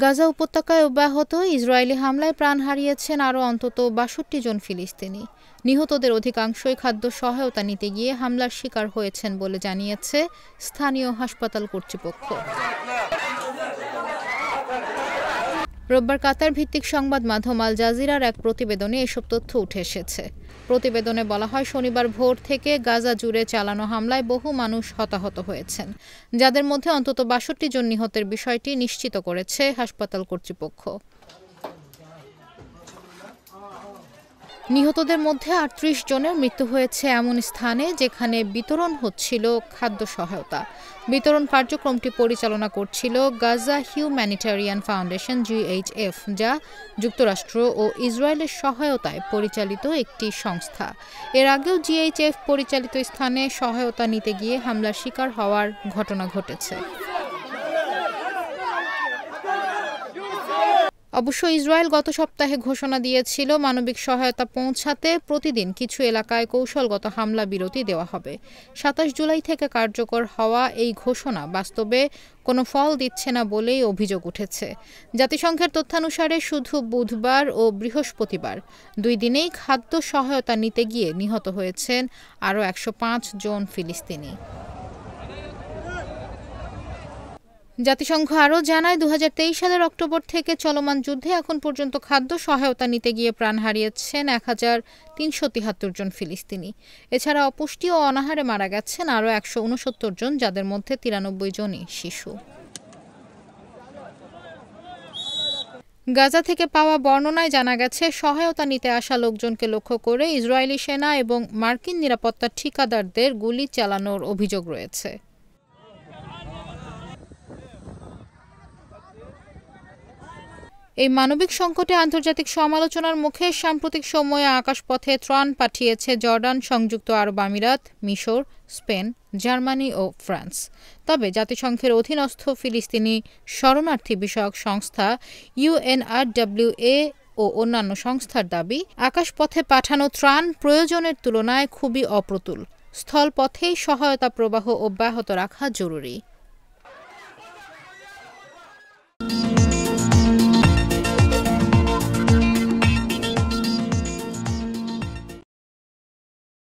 গাজা উপত্যকায় অব্যাহত ইসরায়েলি হামলায় প্রাণ হারিয়েছেন আরও অন্তত ৬২ জন ফিলিস্তিনি। নিহতদের অধিকাংশই খাদ্য সহায়তা নিতে গিয়ে হামলার শিকার হয়েছেন বলে জানিয়েছে স্থানীয় হাসপাতাল কর্তৃপক্ষ। রোববার কাতার ভিত্তিক সংবাদ মাধ্যম আল জাজিরার এক প্রতিবেদনে এসব তথ্য উঠে এসেছে। প্রতিবেদনে বলা হয়, শনিবার ভোর থেকে গাজা জুড়ে চালানো হামলায় বহু মানুষ হতাহত হয়েছেন, যাদের মধ্যে অন্তত ৬২ জন নিহতের বিষয়টি নিশ্চিত করেছে হাসপাতাল কর্তৃপক্ষ। নিহতদের মধ্যে ৩৮ জনের মৃত্যু হয়েছে এমন স্থানে যেখানে বিতরণ হচ্ছিল খাদ্য সহায়তা। বিতরণ কার্যক্রমটি পরিচালনা করছিল গাজা হিউম্যানিটারিয়ান ফাউন্ডেশন GHF, যা যুক্তরাষ্ট্র ও ইসরায়েলের সহায়তায় পরিচালিত একটি সংস্থা। এর আগেও GHF পরিচালিত স্থানে সহায়তা নিতে গিয়ে হামলার শিকার হওয়ার ঘটনা ঘটেছে। অবশ্য ইসরায়েল গত সপ্তাহে ঘোষণা দিয়েছিল মানবিক সহায়তা পৌঁছাতে প্রতিদিন কিছু এলাকায় কৌশলগত হামলা বিরতি দেওয়া হবে। ২৭ জুলাই থেকে কার্যকর হওয়া এই ঘোষণা বাস্তবে কোনো ফল দিচ্ছে না বলেই অভিযোগ উঠেছে। জাতিসংঘের তথ্যানুসারে শুধু বুধবার ও বৃহস্পতিবার ২ দিনেই খাদ্য সহায়তা নিতে গিয়ে নিহত হয়েছেন আরও ১০৫ জন ফিলিস্তিনি। জাতিসংঘ আরও জানায়, ২০২৩ সালের অক্টোবর থেকে চলমান যুদ্ধে এখন পর্যন্ত খাদ্য সহায়তা নিতে গিয়ে প্রাণ হারিয়েছেন ১৩৭৩ জন ফিলিস্তিনি। এছাড়া অপুষ্টি ও অনাহারে মারা গেছেন আরও ১৬৯ জন, যাদের মধ্যে ৯৩ জনই শিশু। গাজা থেকে পাওয়া বর্ণনায় জানা গেছে, সহায়তা নিতে আসা লোকজনকে লক্ষ্য করে ইসরায়েলি সেনা এবং মার্কিন নিরাপত্তা ঠিকাদারদের গুলি চালানোর অভিযোগ রয়েছে। এই মানবিক সংকটে আন্তর্জাতিক সমালোচনার মুখে সাম্প্রতিক সময়ে আকাশপথে ত্রাণ পাঠিয়েছে জর্ডান, সংযুক্ত আরব আমিরাত, মিশর, স্পেন, জার্মানি ও ফ্রান্স। তবে জাতিসংঘের অধীনস্থ ফিলিস্তিনি শরণার্থী বিষয়ক সংস্থা UNRWA ও অন্যান্য সংস্থার দাবি, আকাশপথে পাঠানো ত্রাণ প্রয়োজনের তুলনায় খুবই অপ্রতুল। স্থলপথেই সহায়তা প্রবাহ অব্যাহত রাখা জরুরি।